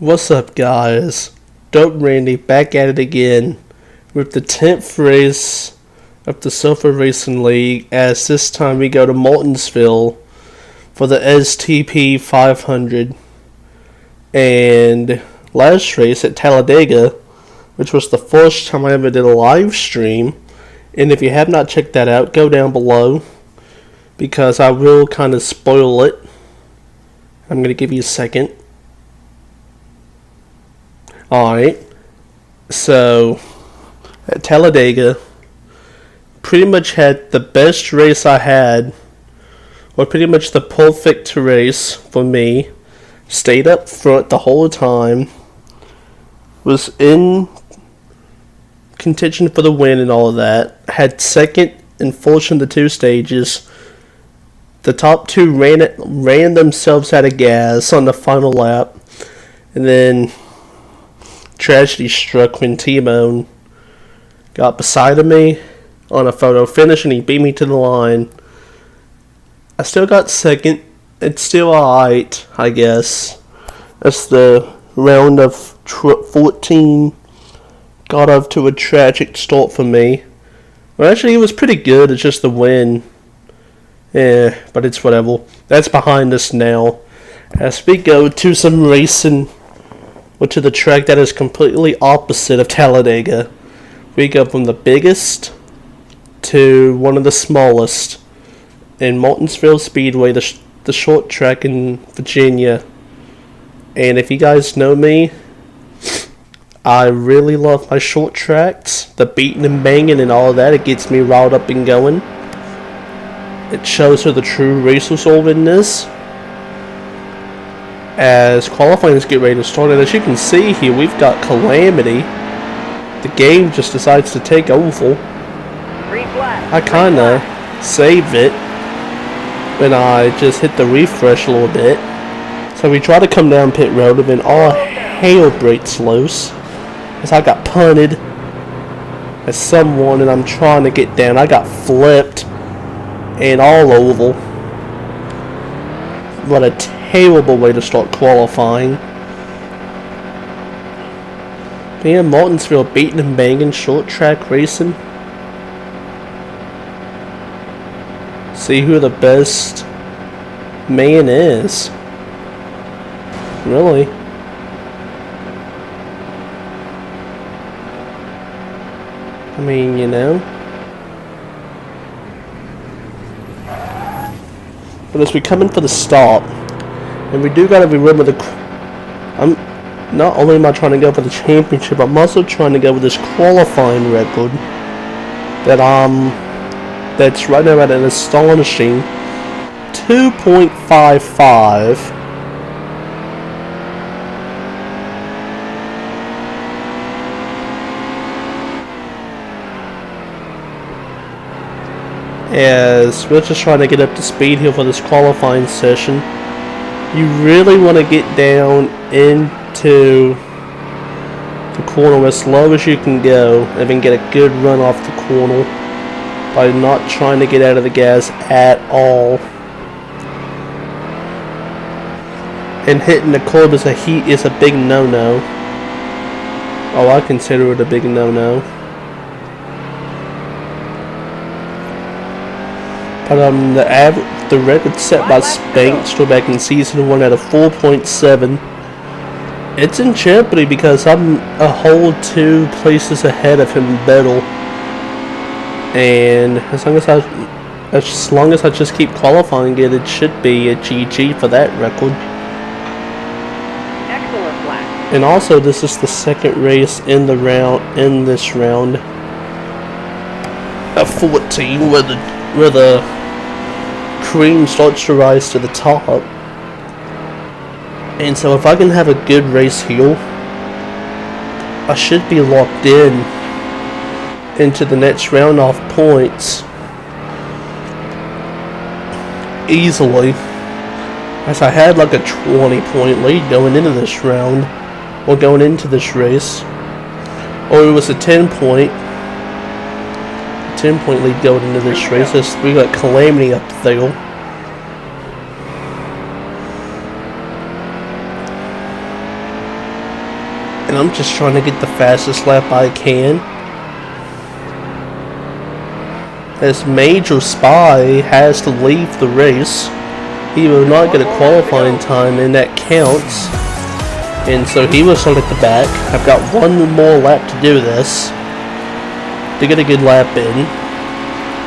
What's up, guys? Dope Randy back at it again with the 10th race of the Silver Racing League, as this time we go to Martinsville for the STP 500. And last race at Talladega, which was the first time I ever did a live stream. And if you have not checked that out, go down below, because I will kind of spoil it. I'm going to give you a second. Alright, so at Talladega, pretty much had the best race I had, or pretty much the perfect race for me. Stayed up front the whole time, was in contention for the win and all of that. Had second and first in the two stages. The top two ran themselves out of gas on the final lap, and then tragedy struck when T-Bone got beside of me on a photo finish and he beat me to the line. I still got second. It's still alright, I guess. That's the round of 14. Got off to a tragic start for me. Well, actually, it was pretty good. It's just the win. But it's whatever. That's behind us now. As we go to some racing, or to the track that is completely opposite of Talladega. We go from the biggest to one of the smallest in Martinsville Speedway, the short track in Virginia. And if you guys know me, I really love my short tracks. The beating and banging and all of that, it gets me riled up and going. It shows who the true racers are in this. As qualifying get ready to start, and as you can see here, we've got Calamity. The game just decides to take over. I kinda saved it when I just hit the refresh a little bit. So we try to come down pit road, and then all hell breaks loose as I got punted as someone, and I'm trying to get down. I got flipped and all over. What a terrible way to start qualifying. Man, Martinsville beating and banging, short track racing. See who the best man is. Really. I mean, you know. But as we come in for the stop, and we do gotta remember not only am I trying to go for the championship, I'm also trying to go with this qualifying record that's right now at an astonishing 2.55. As we're just trying to get up to speed here for this qualifying session. You really want to get down into the corner as low as you can go, and then get a good run off the corner by not trying to get out of the gas at all. And hitting the curb is a big no-no. Oh, I consider it a big no-no. But the record set by Spank still back in season 1 at a 4.7. It's in jeopardy because I'm a whole 2 places ahead of him better. And as long as I just keep qualifying it should be a GG for that record. Excellent lap. And also, this is the second race in this round of 14 where the cream starts to rise to the top. And so if I can have a good race here, I should be locked into the next round off points easily, as I had like a 20-point lead going into this round, or going into this race, or it was a 10-point lead going into this race. We got Calamity up there. And I'm just trying to get the fastest lap I can. As Major Spy has to leave the race. He will not get a qualifying time, and that counts. And so he will start at the back. I've got one more lap to do this, to get a good lap in.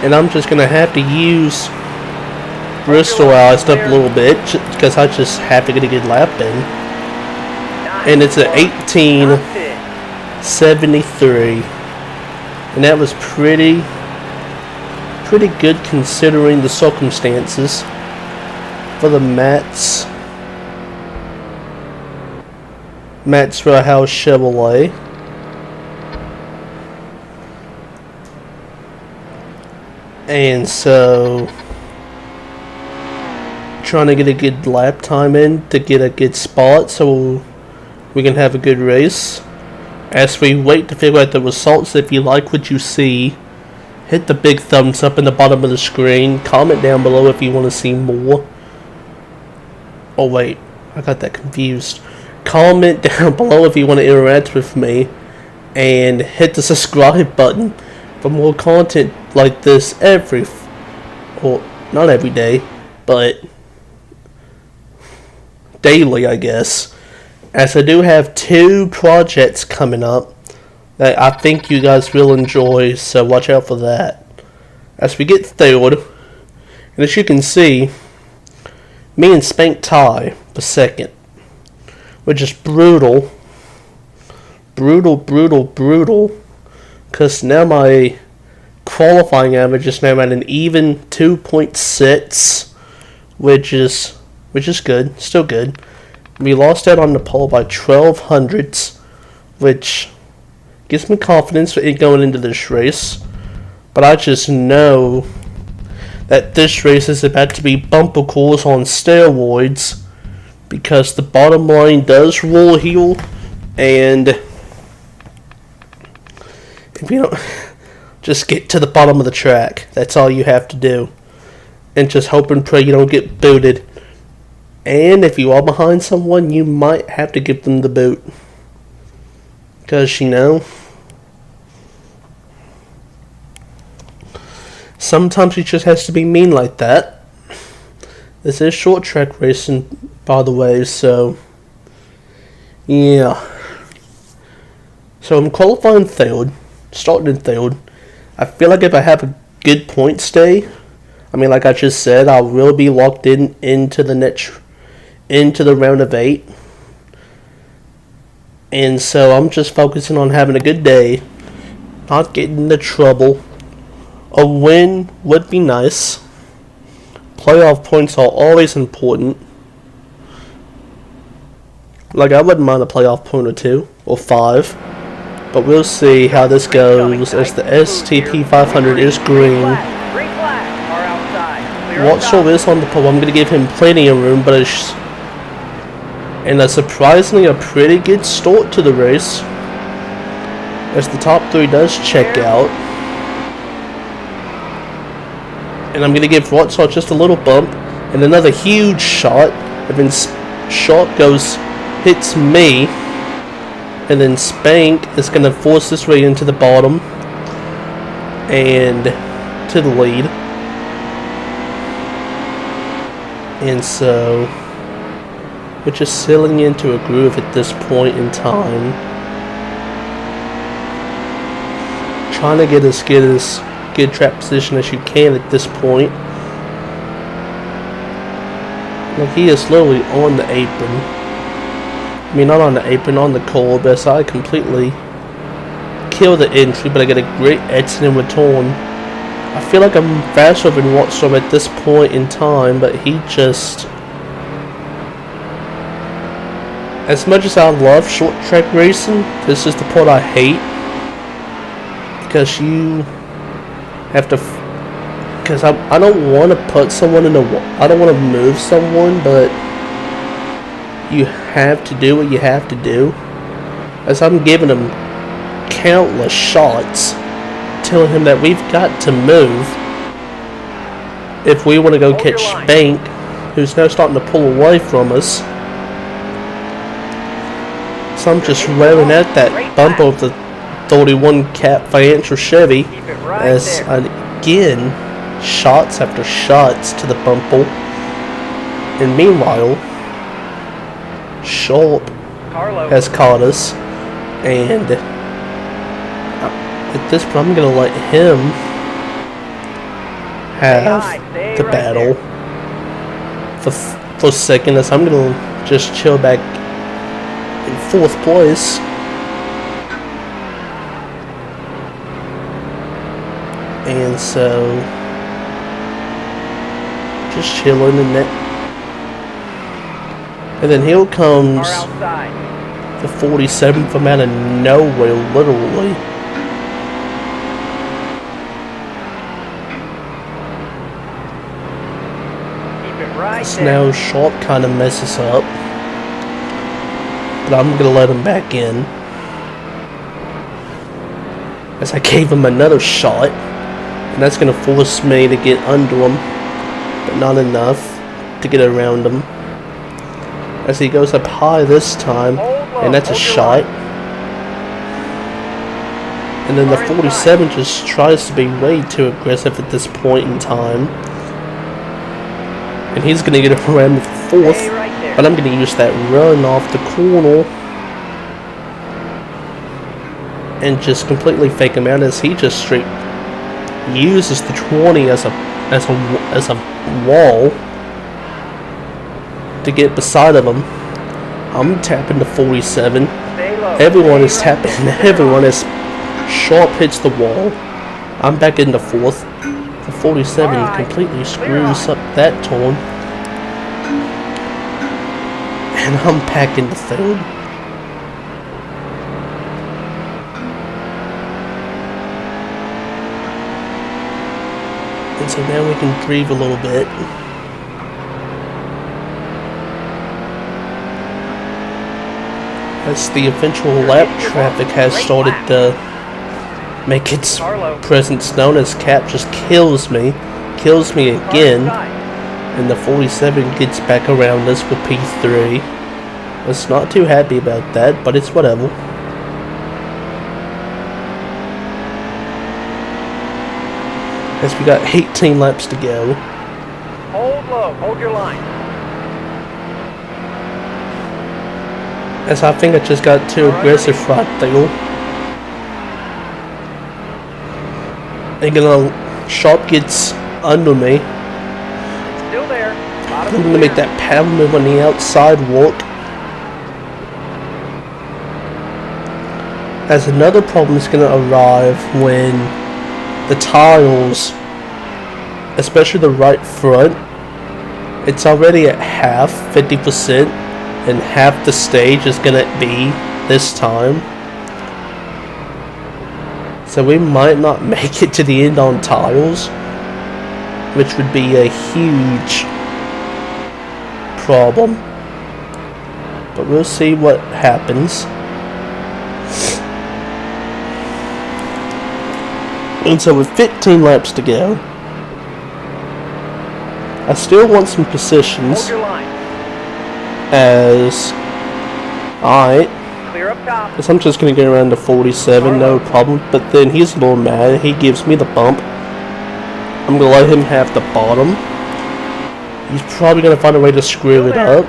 And I'm just going to have to use Bristolized up a little bit, because I just have to get a good lap in. And it's an 18:73. And that was pretty good considering the circumstances for the Maxwell Chevrolet. And so trying to get a good lap time in to get a good spot so we can have a good race. As we wait to figure out the results, if you like what you see, hit the big thumbs up in the bottom of the screen. Comment down below if you want to see more. Oh wait, I got that confused. Comment down below if you want to interact with me. And hit the subscribe button for more content like this not every day, but daily, I guess. As I do have 2 projects coming up that I think you guys will enjoy, so watch out for that. As we get third, and as you can see, me and Spank tie for second, which is brutal, because now my qualifying average is now at an even 2.6, which is good, still good. We lost out on the pole by 12 hundredths, which gives me confidence for it going into this race. But I just know that this race is about to be bumper cars on steroids, because the bottom line does rule here, and if you don't just get to the bottom of the track, that's all you have to do, and just hope and pray you don't get booted. And if you are behind someone, you might have to give them the boot, because sometimes it just has to be mean like that. This is short track racing, by the way, so yeah. So I'm qualifying third, starting in third. I feel like if I have a good points day, I mean, like I just said, I will be locked into the round of 8. And so I'm just focusing on having a good day, not getting into trouble. A win would be nice. Playoff points are always important. Like, I wouldn't mind a playoff point or 2 or 5. But we'll see how this goes, as the STP 500 is green. Watson is on the pole. I'm going to give him plenty of room, but surprisingly a pretty good start to the race, as the top 3 does check out. And I'm going to give Watson just a little bump, and another huge shot, and then shot hits me, and then Spank is going to force this way into the bottom and to the lead. And so we're just settling into a groove at this point in time, trying to get as good track position as you can at this point. Like, he is literally on the apron. I mean, not on the apron, on the curb, as I completely kill the entry, but I get a great exit and return. I feel like I'm faster than Watson at this point in time, but he just... As much as I love short track racing, this is the part I hate. Because you have to... Because I don't want to put someone in the... I don't want to move someone, but... You have to do what you have to do. As I'm giving him countless shots, telling him that we've got to move if we want to go catch Spank, who's now starting to pull away from us. So I'm just revving out that bump of the 31 Cap Financial Chevy as again shots after shots to the bumper. And meanwhile, Sharp has caught us, and at this point I'm going to let him have the battle for second, as I'm going to just chill back in 4th place. And so just chilling in that. And then here comes the 47 from out of nowhere, literally. So now Sharp kind of messes up, but I'm gonna let him back in, as I gave him another shot, and that's gonna force me to get under him, but not enough to get around him. As he goes up high this time, and that's a shot. And then the 47 just tries to be way too aggressive at this point in time. And he's going to get around the 4th, but I'm going to use that run off the corner and just completely fake him out, as he just straight uses the 20 as a wall to get beside of him. I'm tapping the 47. Everyone is tapping. Everyone is. Sharp hits the wall. I'm back in the 4th. The 47 completely screws up that turn, and I'm back in the 3rd. And so now we can breathe a little bit. As the eventual lap traffic has started to make its presence known, as Cap just kills me again, and the 47 gets back around us with P3. I was not too happy about that, but it's whatever. As we got 18 laps to go. Hold low, hold your line. As I think I just got too aggressive right there. And Sharp gets under me. Still there. I'm going to make that paddle move on the outside walk. As another problem is going to arrive when the tires, especially the right front, it's already at half, 50%, and half the stage is going to be this time. So we might not make it to the end on tires, which would be a huge problem. But we'll see what happens. And so with 15 laps to go, I still want some positions. Hold your line. As alright. Clear up top. Guess I'm just gonna get around to 47, no problem. But then he's a little mad. He gives me the bump. I'm gonna let him have the bottom. He's probably gonna find a way to screw it up,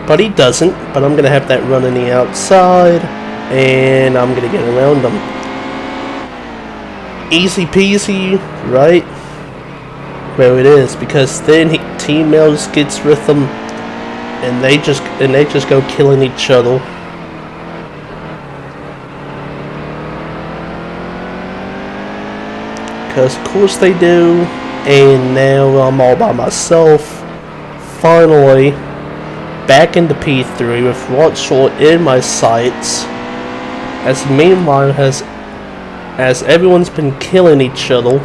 but he doesn't. But I'm gonna have that run on the outside, and I'm gonna get around him. Easy peasy, right? Well, it is, because then Team Mills gets with them, and they just go killing each other. Because of course they do. And now I'm all by myself. Finally, back into P3 with Rod Short in my sights. As meanwhile, as everyone's been killing each other,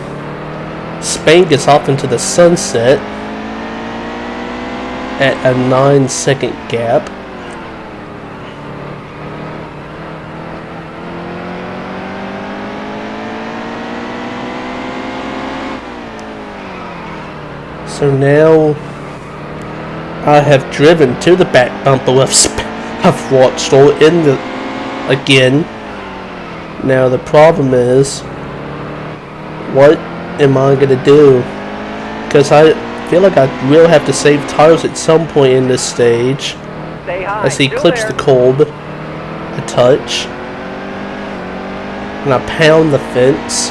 Spain gets off into the sunset at a 9-second gap. So now I have driven to the back bumper of I've watched all in the again. Now the problem is, what am I gonna do? Because I feel like I will have to save tires at some point in this stage. Stay high. As he Still clips there. the curb a touch, and I pound the fence.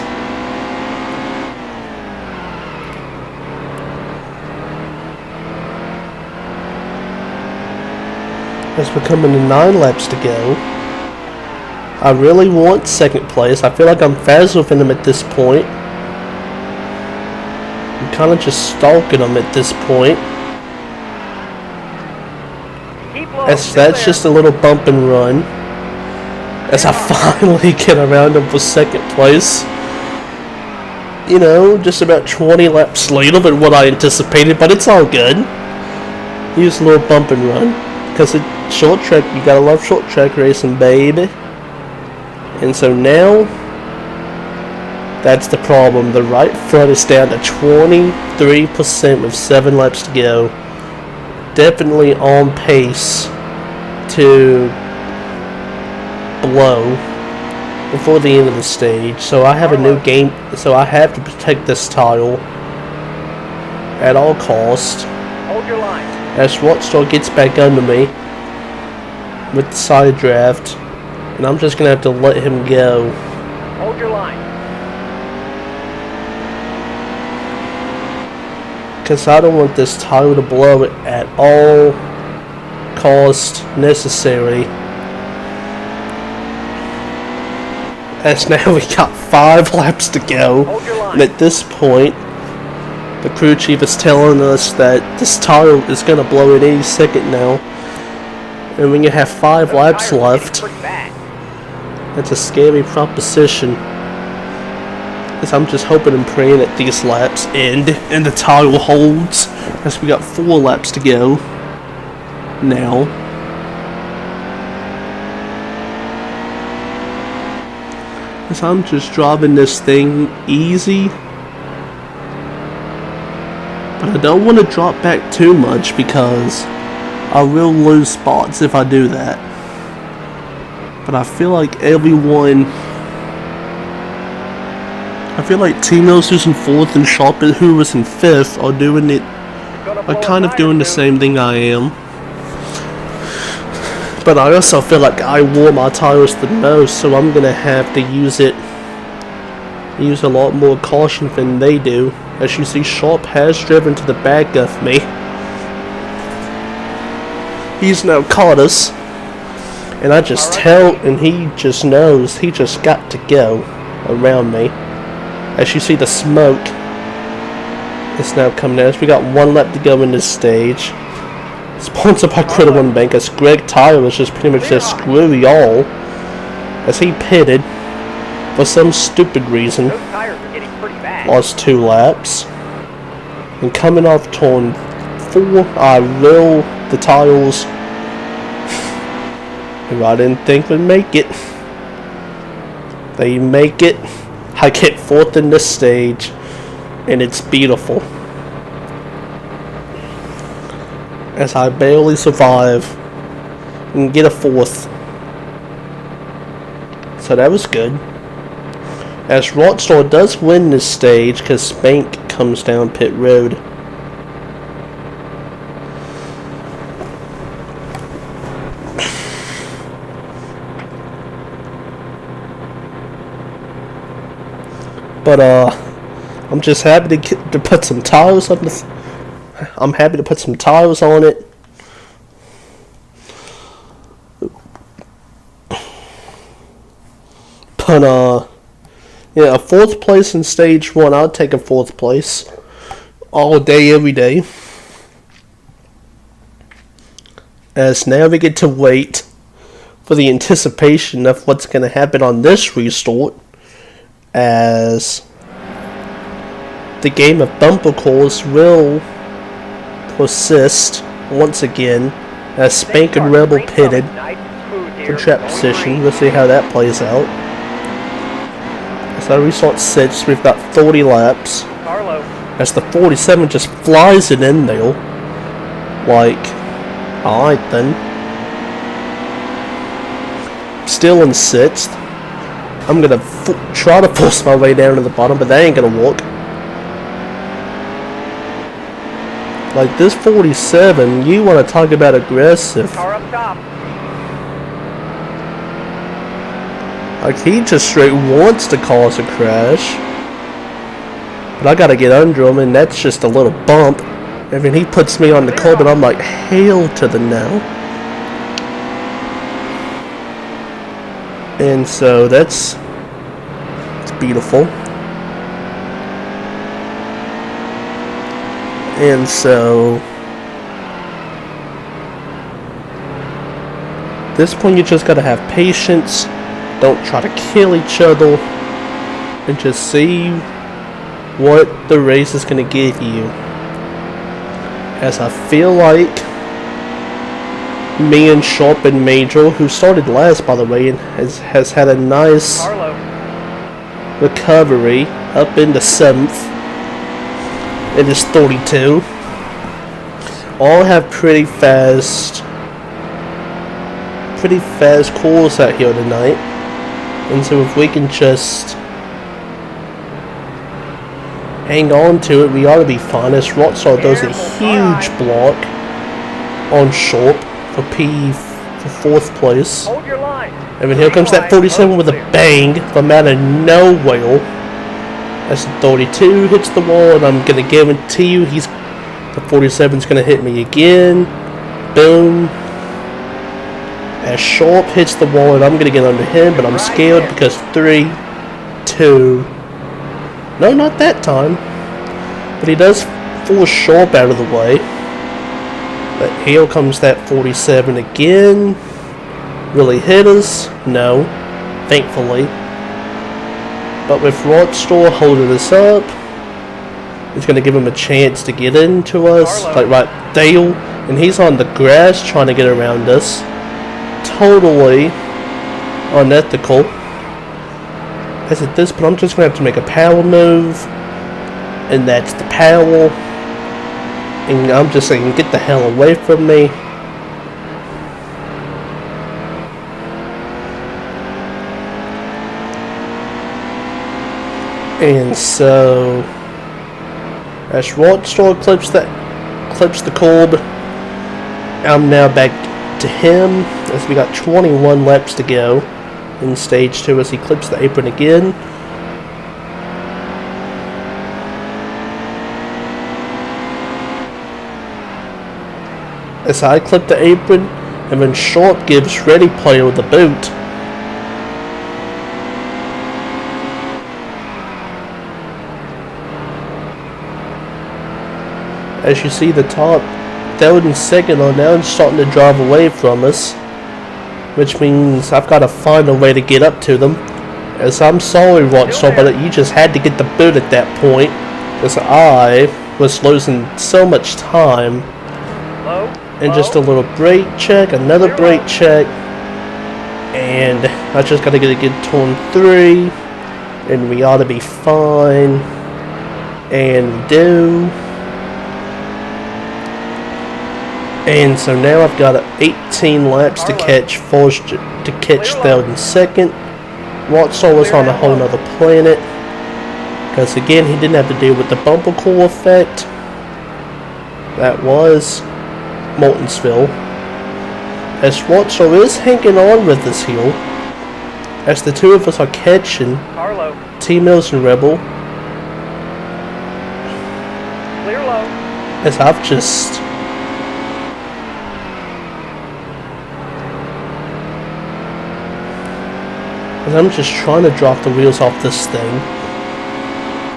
As we're coming to 9 laps to go, I really want second place. I feel like I'm faster than him at this point. I'm kind of just stalking him at this point. Keep low. As Still that's there. just a little bump and run. As I finally get around him for second place. You know, just about 20 laps later than what I anticipated, but it's all good. Use a little bump and run. Because it's short track, you gotta love short track racing, baby. And so now, that's the problem. The right front is down to 23% with 7 laps to go. Definitely on pace to blow before the end of the stage. So I have a new game, so I have to protect this tile at all costs. Hold your line. As Rockstar gets back under me with the side draft, and I'm just gonna have to let him go. Hold your line. Because I don't want this tile to blow at all cost necessary. As now we got 5 laps to go, Hold your line. and at this point, the crew chief is telling us that this tile is going to blow at any second now. And when you have 5 Those laps tires are getting left, pretty bad. that's a scary proposition. As I'm just hoping and praying that these laps end and the tile holds. As we got 4 laps to go now. As I'm just driving this thing easy. But I don't want to drop back too much because I will lose spots if I do that. But I feel like everyone... I feel like Tino's who's in 4th and Sharp who was in 5th are doing it... are kind of doing the same thing I am. But I also feel like I wore my tires the most, so I'm going to have to use a lot more caution than they do. As you see, Sharp has driven to the back of me. He's now caught us. And I just tell, and he just knows, he just got to go around me. As you see, the smoke is now coming out. We got 1 lap to go in this stage. Sponsored by Critter One Bank, as Greg Tyler was just pretty much just screw y'all. As he pitted for some stupid reason. Those tires are getting pretty bad. Lost 2 laps. And coming off turn 4, I roll the tiles. Who I didn't think would make it. They make it. I get 4th in this stage. And it's beautiful. As I barely survive. And get a 4th. So that was good. As Rockstar does win this stage because Spank comes down pit road. But I'm just happy to put some tires on the. I'm happy to put some tires on it. But yeah, a 4th place in stage 1. I'll take a 4th place all day, every day. As now we get to wait for the anticipation of what's going to happen on this restart. As the game of bumper cars will persist once again. As Spank and Rebel pitted for trap position. We'll see how that plays out. So restart 6, we've got 40 laps. As the 47 just flies it in there. Like, alright then. still in 6th. I'm gonna try to force my way down to the bottom, but that ain't gonna work. Like this 47, you want to talk about aggressive. Car up top. Like he just straight wants to cause a crash. But I gotta get under him, and that's just a little bump. I mean, he puts me on the curb, and I'm like, hail to the no. And so it's beautiful. And so this point you just gotta have patience. Don't try to kill each other, and just see what the race is gonna give you. As I feel like me and Sharp and Major, who started last by the way, and has had a nice recovery up into 7th. It is 32. All have pretty fast calls out here tonight. And so if we can just hang on to it, we ought to be fine. As Rockstar does a huge block on Sharp for for 4th place. Hold your line. And then here comes that 47 with a bang from out of nowhere. As the 32 hits the wall, and I'm gonna guarantee you the 47's gonna hit me again. Boom. As Sharp hits the wall, and I'm gonna get under him, but I'm scared because 3, 2. No, not that time. But he does force Sharp out of the way. But here comes that 47 again. Will he hit us? No. Thankfully. But with Rockstar holding us up, it's going to give him a chance to get into us. Like right there. And he's on the grass trying to get around us. Totally unethical. As at this point, I'm just going to have to make a power move. And that's the power. And I'm just saying, get the hell away from me. And so, as Rockstar clips the curb, I'm now back to him, as we got 21 laps to go in stage 2 as he clips the apron again. As I clip the apron, and then Sharp gives Ready Player the boot. As you see, the top 3rd and 2nd are now starting to drive away from us, which means I've got to find a way to get up to them. As I'm sorry, Rockstar, but you just had to get the boot at that point, because I was losing so much time. And just a little brake check, another brake check, and I just got to get a good turn 3, and we ought to be fine. And we do. And so now I've got 18 laps to catch 3rd and 2nd. Rockstar was on a whole nother planet, because again he didn't have to deal with the bumper core effect. That was Martinsville. As Rockstar is hanging on with us here, as the two of us are catching T-Mills and Rebel. Clear low. As I've just I'm just trying to drop the wheels off this thing.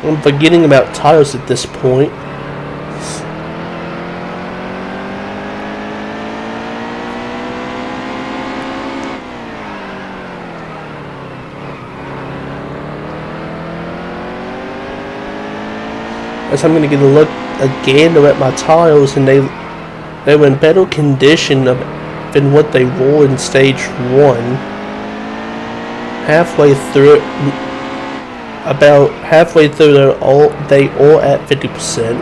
I'm forgetting about tires at this point. As I'm going to get a look again at my tires, and they were in better condition than what they were in stage 1. Halfway through, about halfway through, they all at 50%.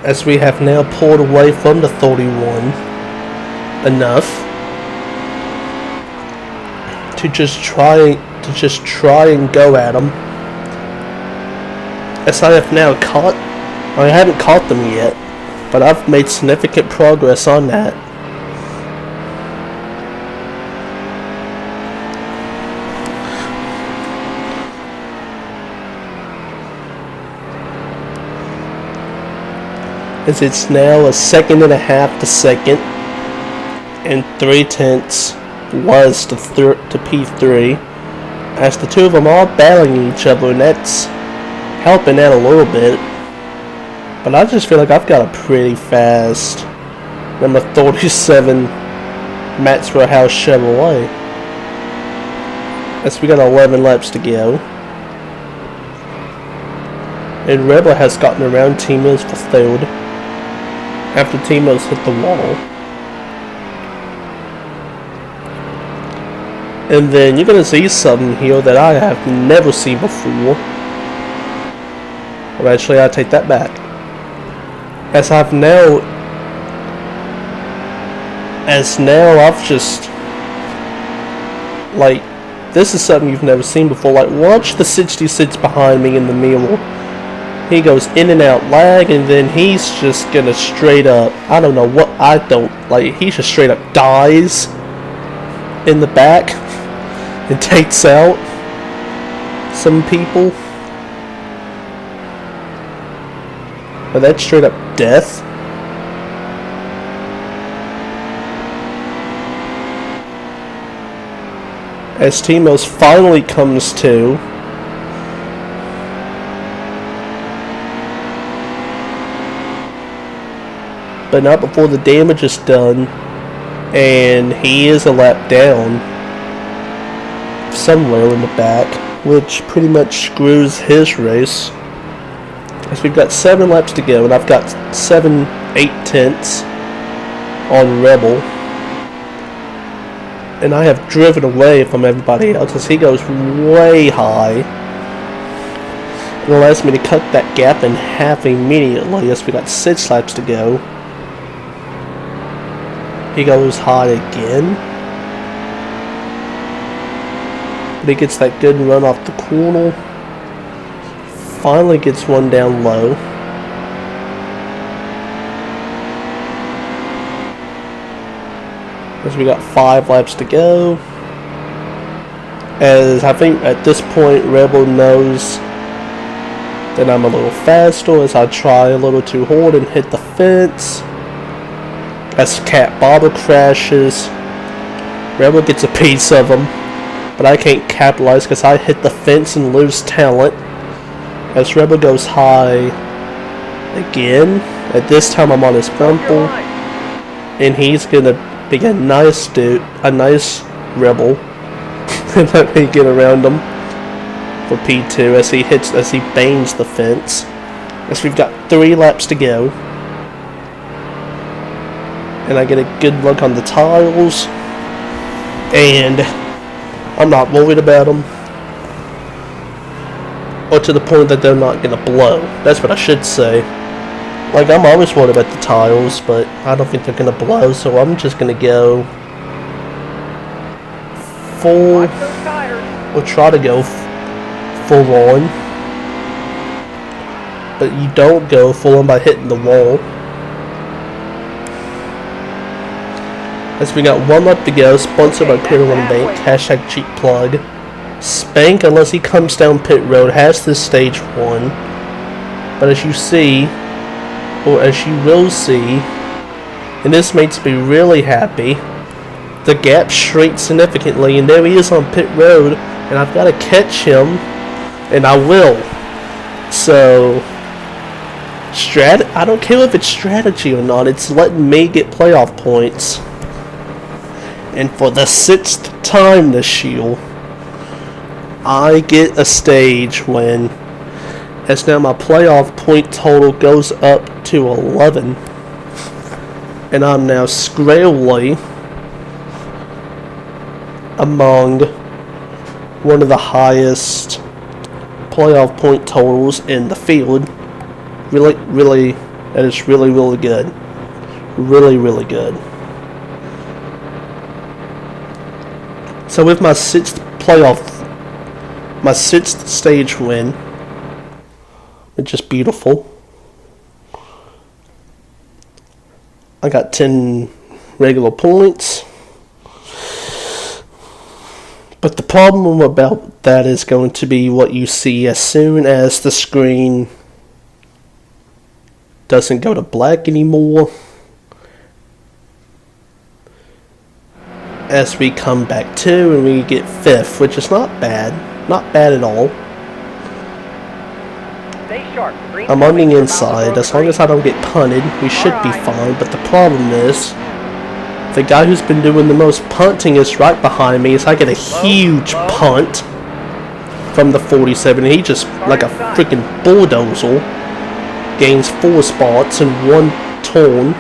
as we have now pulled away from the 31 enough to just try and go at them. As I have now I haven't caught them yet, but I've made significant progress on that. As it's now a 1.5 to second and 3/10 was to P3, as the two of them are battling each other, and that's helping out a little bit. But I just feel like I've got a pretty fast number 37 Maxwell Chevrolet. As we got 11 laps to go. And Rebel has gotten around Timo's for third after Timo's hit the wall. And then you're going to see something here that I have never seen before. Or actually, I take that back. As now I've just, like, this is something you've never seen before. Like, watch the 66 behind me in the mirror. He goes in and out lag, and then he's just gonna straight up, I don't know what, he just straight up dies in the back and takes out some people. But that's straight up death. As Timo's finally comes to, but not before the damage is done, and he is a lap down somewhere in the back, which pretty much screws his race. As we've got 7 laps to go, and I've got 7/8 on Rebel, and I have driven away from everybody else as he goes way high. It allows me to cut that gap in half immediately as we got 6 laps to go. He goes high again, but he gets that good run off the corner. Finally gets one down low. As we got 5 laps to go. As I think at this point Rebel knows that I'm a little faster as I try a little too hard and hit the fence. As Cat Bobber crashes, Rebel gets a piece of him, but I can't capitalize because I hit the fence and lose talent. As Rebel goes high again, at this time I'm on his bumper, and he's gonna be a nice dude, a nice Rebel, and let me get around him for P2 as he bangs the fence. As we've got 3 laps to go, and I get a good look on the tiles, and I'm not worried about them. Or to the point that they're not gonna blow. That's what I should say. Like, I'm always worried about the tiles, but I don't think they're gonna blow, so I'm just gonna go full, or try to go full on. But you don't go full on by hitting the wall. As we got 1 lap to go, sponsored by Clear One Bank, hashtag cheap plug. Spank, unless he comes down pit road, has this stage 1. But as you see, or as you will see, and this makes me really happy, the gap shrinks significantly, and there he is on pit road, and I've got to catch him, and I will. So, I don't care if it's strategy or not, it's letting me get playoff points. And for the 6th time this year, I get a stage win, as now my playoff point total goes up to 11, and I'm now squarely among one of the highest playoff point totals in the field. Really That is really, really good. Really, really good. So with my sixth stage win, it's just beautiful. I got 10 regular points. But the problem about that is going to be what you see as soon as the screen doesn't go to black anymore. As we come back to and we get 5th, which is not bad. Not bad at all. I'm on the inside. As long as I don't get punted, we should be fine. But the problem is, the guy who's been doing the most punting is right behind me. So I get a huge punt from the 47. And he just, like a freaking bulldozer, gains 4 spots and 1 turn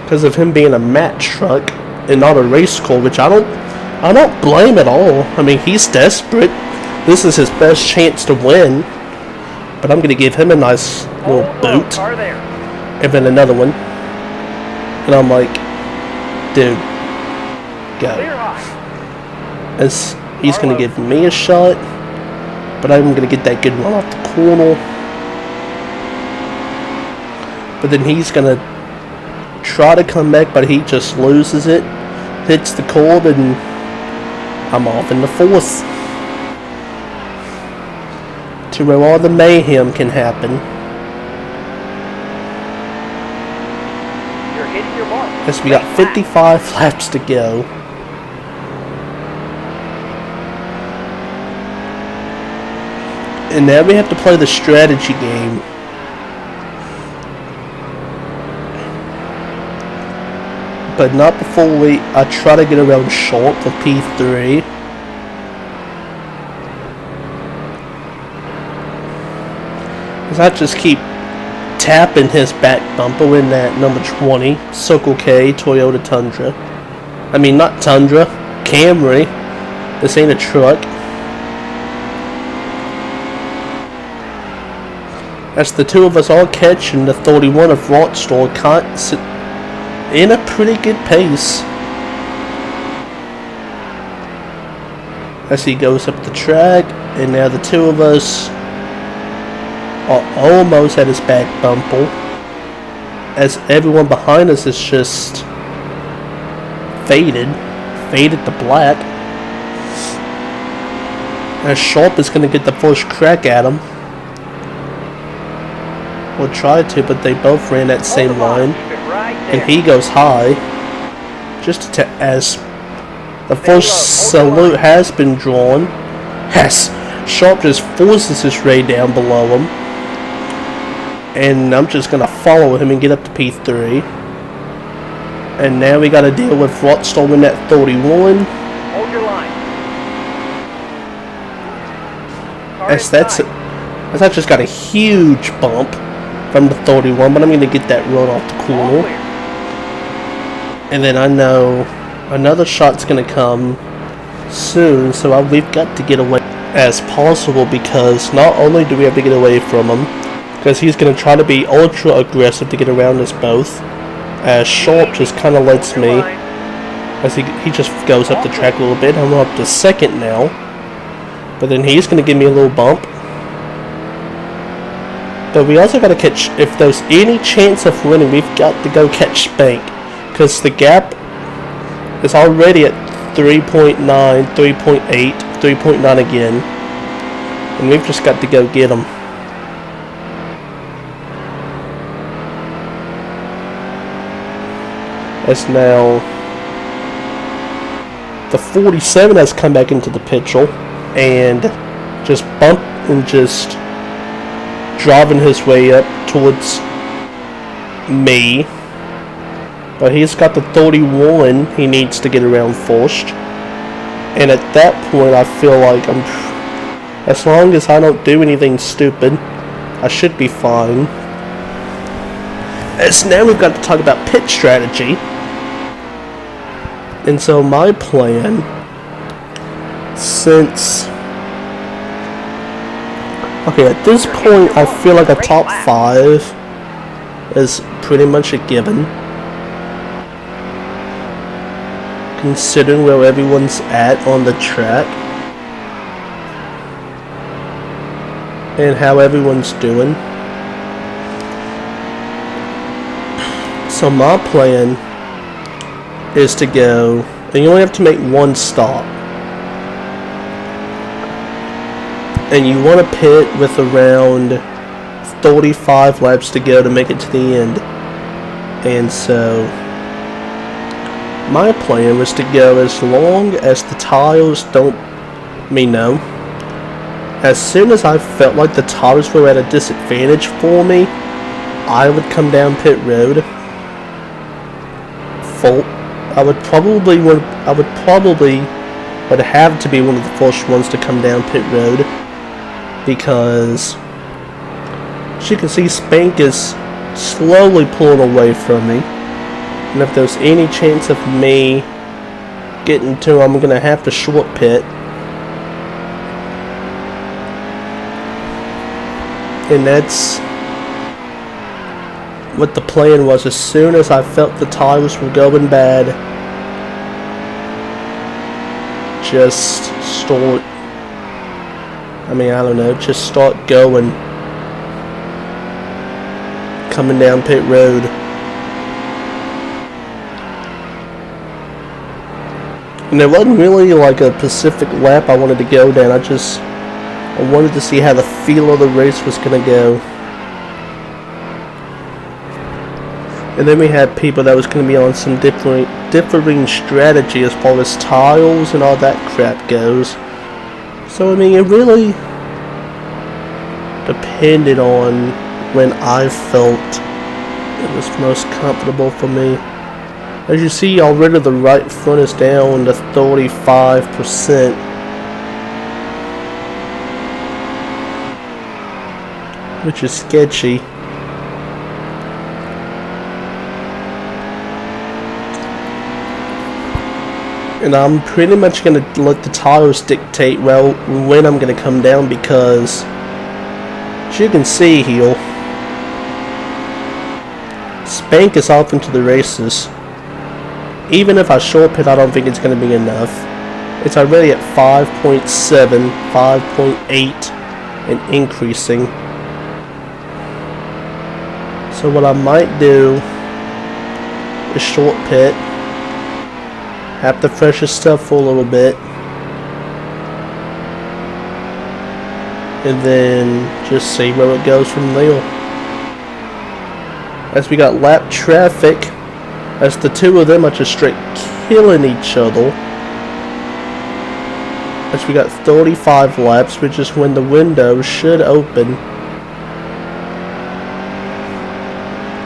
because of him being a match truck and not a race car, which I don't blame at all. I mean, he's desperate. This is his best chance to win. But I'm going to give him a nice little boot. And then another one. And I'm like, dude, go. As he's going to give me a shot. But I'm going to get that good run off the corner. But then he's going to try to come back, but he just loses it. Hits the cord, and I'm off in the 4th. To where all the mayhem can happen. You're hitting your mark. As we got 55 laps to go. And now we have to play the strategy game. But not before I try to get around short for P3. Because I just keep tapping his back bumper in that number 20 Circle K Toyota Tundra. I mean, not Tundra, Camry. This ain't a truck. That's the two of us all catching the 31 of Rockstar in a pretty good pace. As he goes up the track, and now the two of us are almost at his back bumper, as everyone behind us is just faded to black. As Sharp is going to get the first crack at him. We'll try to, but they both ran that same line. And he goes high, just as the first salute has been drawn. Yes, Sharp just forces his ray down below him. And I'm just going to follow him and get up to P3. And now we got to deal with Rockstar in that 31. Hold your line. As I just got a huge bump from the 31, but I'm going to get that run off the corner. And then I know another shot's going to come soon, so we've got to get away as possible, because not only do we have to get away from him, because he's going to try to be ultra aggressive to get around us both, as Sharp just kind of lets me, as he just goes up the track a little bit. I'm up to 2nd now, but then he's going to give me a little bump. But we also got to catch, if there's any chance of winning, we've got to go catch Spank. Because the gap is already at 3.9, 3.8, 3.9 again. And we've just got to go get him. As now the 47 has come back into the picture and just bumped and just driving his way up towards me. But he's got the 31 he needs to get around first. And at that point I feel like as long as I don't do anything stupid, I should be fine. As now we've got to talk about pit strategy. And so my plan, at this point I feel like a top 5 is pretty much a given, considering where everyone's at on the track and how everyone's doing. So my plan is to go, and you only have to make one stop, and you want to pit with around 35 laps to go to make it to the end. And so my plan was to go as long as the tires don't no. As soon as I felt like the tires were at a disadvantage for me, I would come down pit road. I would have to be one of the first ones to come down pit road, because as you can see, Spank is slowly pulling away from me, and if there's any chance of me getting to him, I'm gonna have to short pit. And that's what the plan was. As soon as I felt the tires were going bad, just start, just start going, coming down pit road. And it wasn't really like a specific lap I wanted to go down. I wanted to see how the feel of the race was going to go. And then we had people that was going to be on some differing strategy as far as tiles and all that crap goes. So it really depended on when I felt it was most comfortable for me. As you see, already the right front is down to 35%. Which is sketchy. And I'm pretty much going to let the tires dictate when I'm going to come down, because as you can see here, Spank is off into the races. Even if I short pit, I don't think it's going to be enough. It's already at 5.7, 5.8, and increasing. So what I might do is short pit, have to fresh his stuff for a little bit, and then just see where it goes from there. As we got lap traffic, as the two of them are just straight killing each other. As we got 35 laps, which is when the window should open.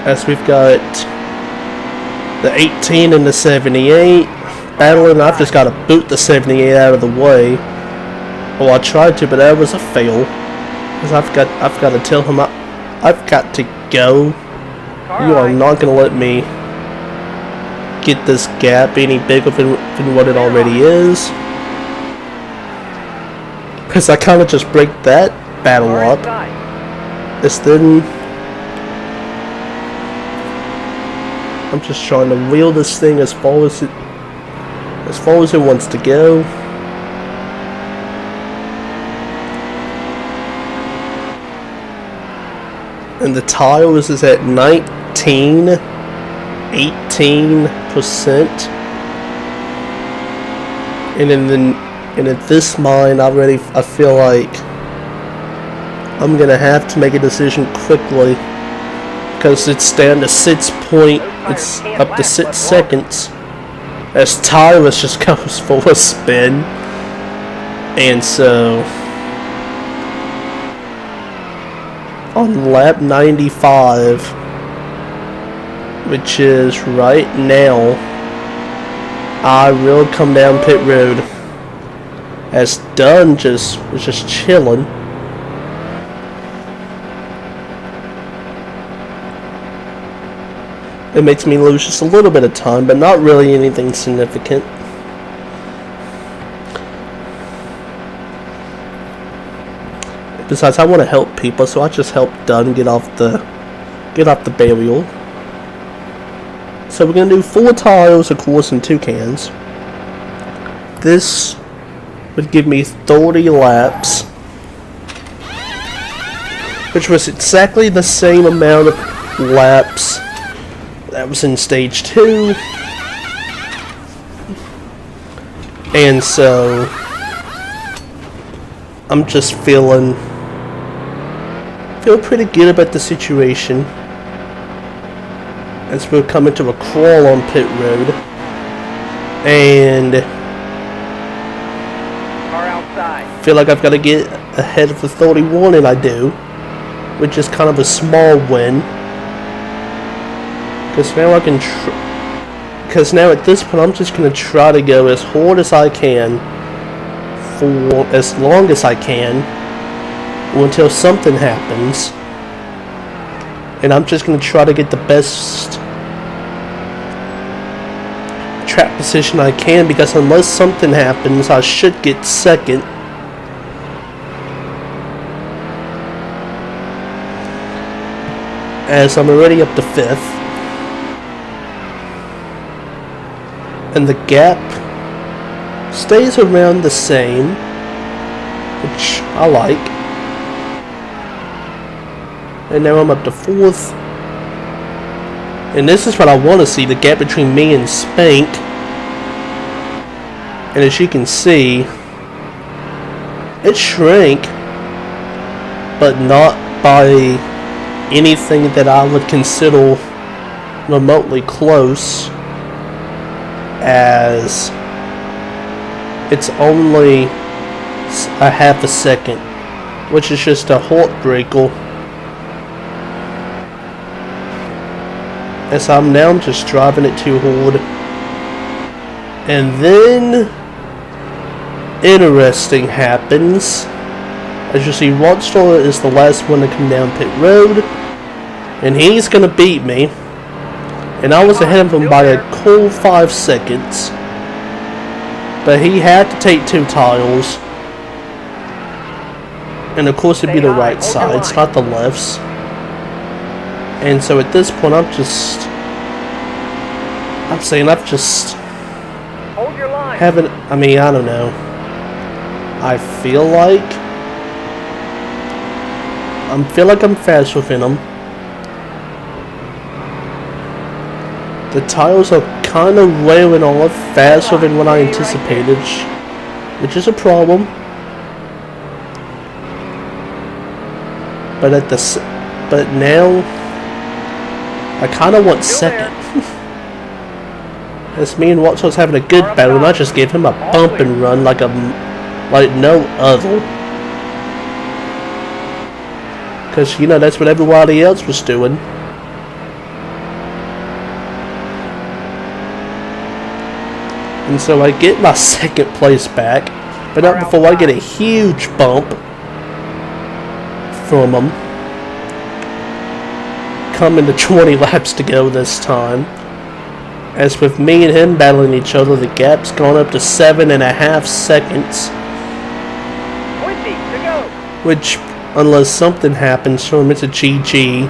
As we've got the 18 and the 78 battling. I've just got to boot the 78 out of the way. Well, I tried to, but that was a fail. Because I've got to tell him I've got to go. You are not going to let me get this gap any bigger than what it already is. Because I kind of just break that battle up. It's then I'm just trying to wheel this thing as far as it wants to go. And the tires is at 18%. And at this mine, I feel like I'm gonna have to make a decision quickly, because it's down to it's up to 6 seconds as Tyrus just goes for a spin. And so on lap 95, which is right now, I will come down pit road, as Dunn was just chilling. It makes me lose just a little bit of time, but not really anything significant. Besides, I want to help people, so I just helped Dunn get off the get off the burial. So we're going to do 4 tiles, of course, and 2 cans. This would give me 30 laps, which was exactly the same amount of laps that was in stage 2. And so I'm just feel pretty good about the situation as we're coming to a crawl on pit road. And feel like I've got to get ahead of the 31, and I do, which is kind of a small win, because now I can because now at this point I'm just going to try to go as hard as I can for as long as I can until something happens, and I'm just going to try to get the best track position I can, because unless something happens I should get second. As I'm already up to 5th. And the gap stays around the same, which I like. And now I'm up to 4th. And this is what I want to see, the gap between me and Spank. And as you can see, it shrank, but not by anything that I would consider remotely close, as it's only a half a second, which is just a heartbreaker, as I'm now just driving it too hard. And then interesting happens. As you see, Rockstar is the last one to come down pit road, and he's gonna beat me. And I was ahead of him by a cool 5 seconds. But he had to take 2 tiles. And of course it'd be the right sides, not the lefts. And so at this point I've just haven't, I mean, I don't know. I feel like I'm faster than him. The tiles are kind of wearing off faster than what I anticipated, which is a problem. But now I kind of want second. As me and Watson's having a good battle, and I just gave him a bump and run like no other. Because, you know, that's what everybody else was doing. And so I get my second place back, but not before I get a huge bump from him. Coming to 20 laps to go this time. As with me and him battling each other, the gap's gone up to 7.5 seconds. 20 to go. Which, unless something happens to him, it's a GG.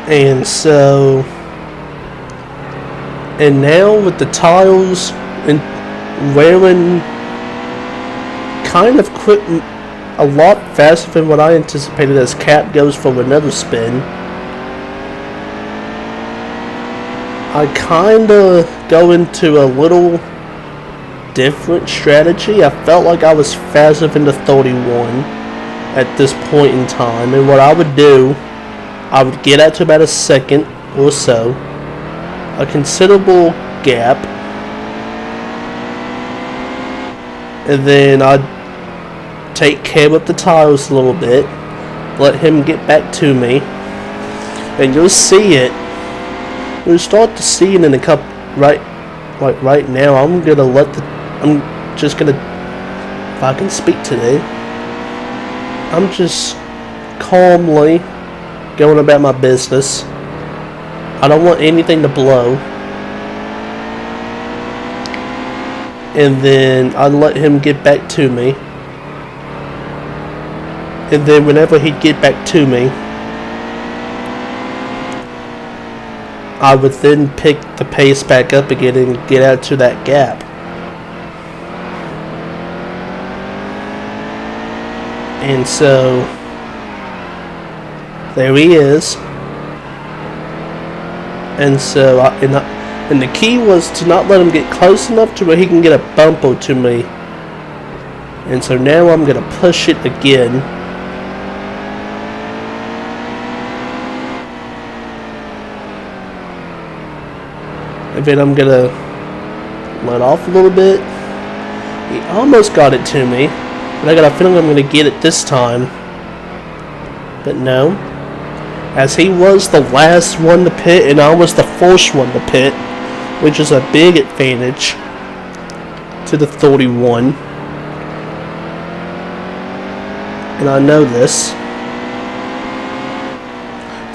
And so, and now with the tiles and wearing kind of quick, a lot faster than what I anticipated, as Cap goes for another spin, I kind of go into a little different strategy. I felt like I was faster than the 31 at this point in time, and what I would do, I would get out to about a second or so, a considerable gap, and then I'd take care of the tiles a little bit, let him get back to me, and you'll see it. You'll start to see it in a couple, right now. I'm just gonna, if I can speak today, I'm just calmly going about my business, I don't want anything to blow. And then I let him get back to me. And then whenever he'd get back to me, I would then pick the pace back up again and get out to that gap. And so there he is. And so and the key was to not let him get close enough to where he can get a bump onto me. And so now I'm gonna push it again. And then I'm gonna let off a little bit. He almost got it to me, but I got a feeling I'm gonna get it this time. But no. As he was the last one to pit and I was the first one to pit, which is a big advantage to the 31. And I know this.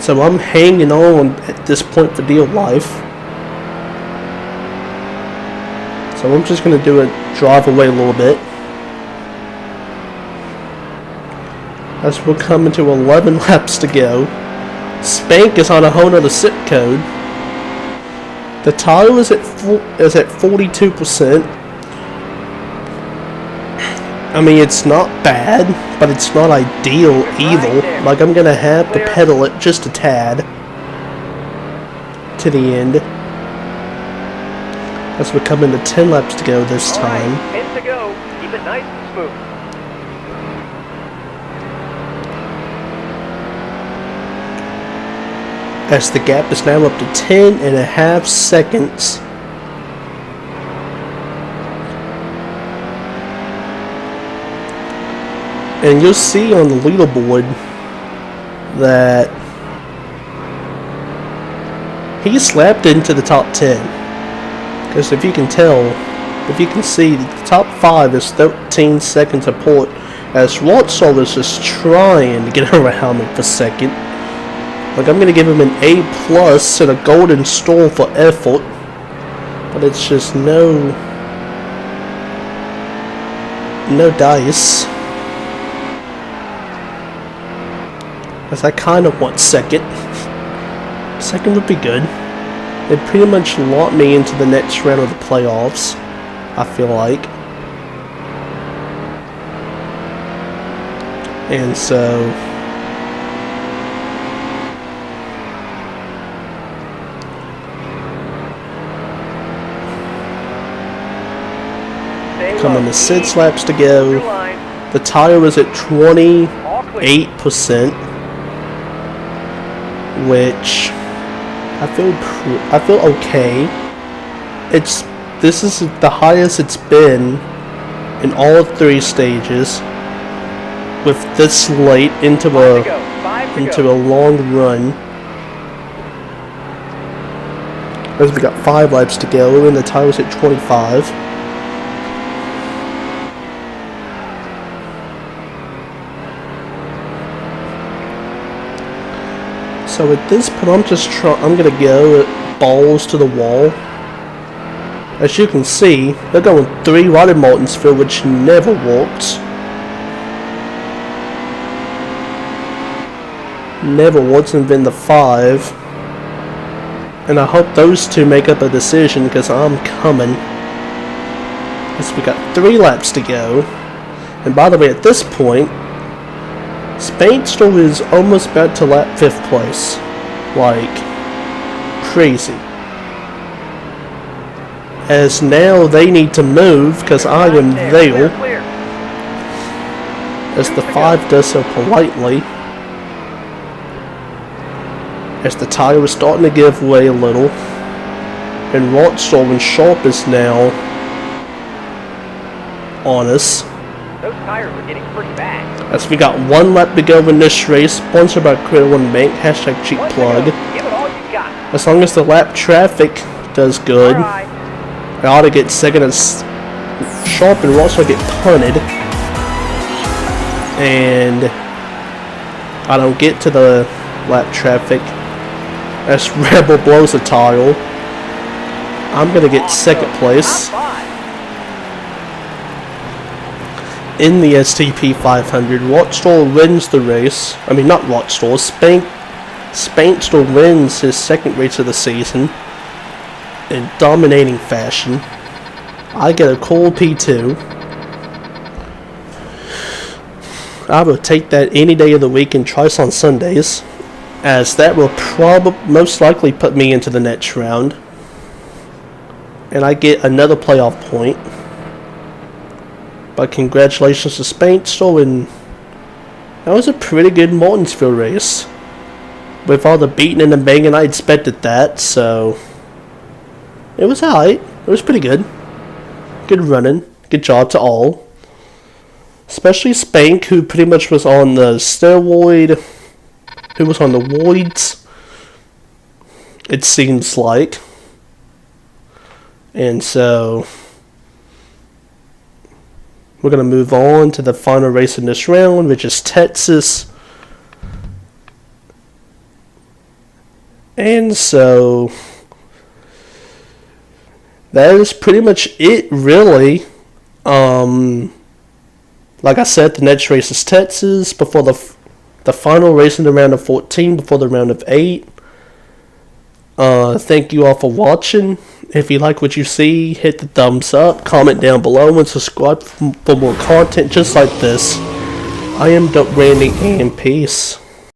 So I'm hanging on at this point for dear life. So I'm just going to do a drive away a little bit. As we're coming to 11 laps to go. Spank is on a whole nother zip code. The tire is at 42%. I mean, it's not bad, but it's not ideal either. Like, I'm gonna have to pedal it just a tad to the end. As we're coming to 10 laps to go this time. 10 to go. Keep it nice and smooth. As the gap is now up to 10.5 seconds. And you'll see on the leaderboard that he slapped into the top 10. Because if you can tell, if you can see, the top 5 is 13 seconds apart. As Martinsville is just trying to get around me for second. Like, I'm going to give him an A+ and a golden star for effort. But it's just no dice. As I kind of want second. Second would be good. It pretty much locked me into the next round of the playoffs, I feel like. And so coming to 6 laps to go. The tire is at 28%, which I feel okay. This is the highest it's been in all 3 stages. With this late into a long run. As we got 5 laps to go, and the tire was at 25. So at this point, I'm gonna go balls to the wall. As you can see, they're going 3 right in Martinsville, which never works. Never once and been the 5. And I hope those 2 make up a decision, because I'm coming. As we got 3 laps to go. And by the way, at this point, Spainstall is almost about to lap 5th place. Like, crazy. As now they need to move, because I am there. As the 5 does so politely. As the tire is starting to give way a little. And Martinsville and Sharp is now on us. Those tires are getting pretty bad. As we got 1 lap to go in this race, sponsored by Credit One Bank, #cheap-plug. Give it all you got. As long as the lap traffic does good, Right. I ought to get second as Sharp and Ross will get punted. And I don't get to the lap traffic. as Rebel blows a tile. I'm going to get second place Top 5. in the STP 500. Watchdoll wins the race. I mean, not Watchdoll. Spankstall wins his second race of the season in dominating fashion. I get a cool P2. I will take that any day of the week and twice on Sundays, as that will most likely put me into the next round. And I get another playoff point. But congratulations to Spankstall, and that was a pretty good Martinsville race. With all the beating and the banging, I expected that, so it was alright. It was pretty good. Good running. Good job to all. Especially Spank, who pretty much was on the steroid, who was on the roids, it seems like. And so we're going to move on to the final race in this round, which is Texas. And so that is pretty much it, really. Like I said, the next race is Texas before the final race in the round of 14, before the round of 8. Thank you all for watching. If you like what you see, hit the thumbs up, comment down below, and subscribe for more content just like this. I am Dope Randy, and peace.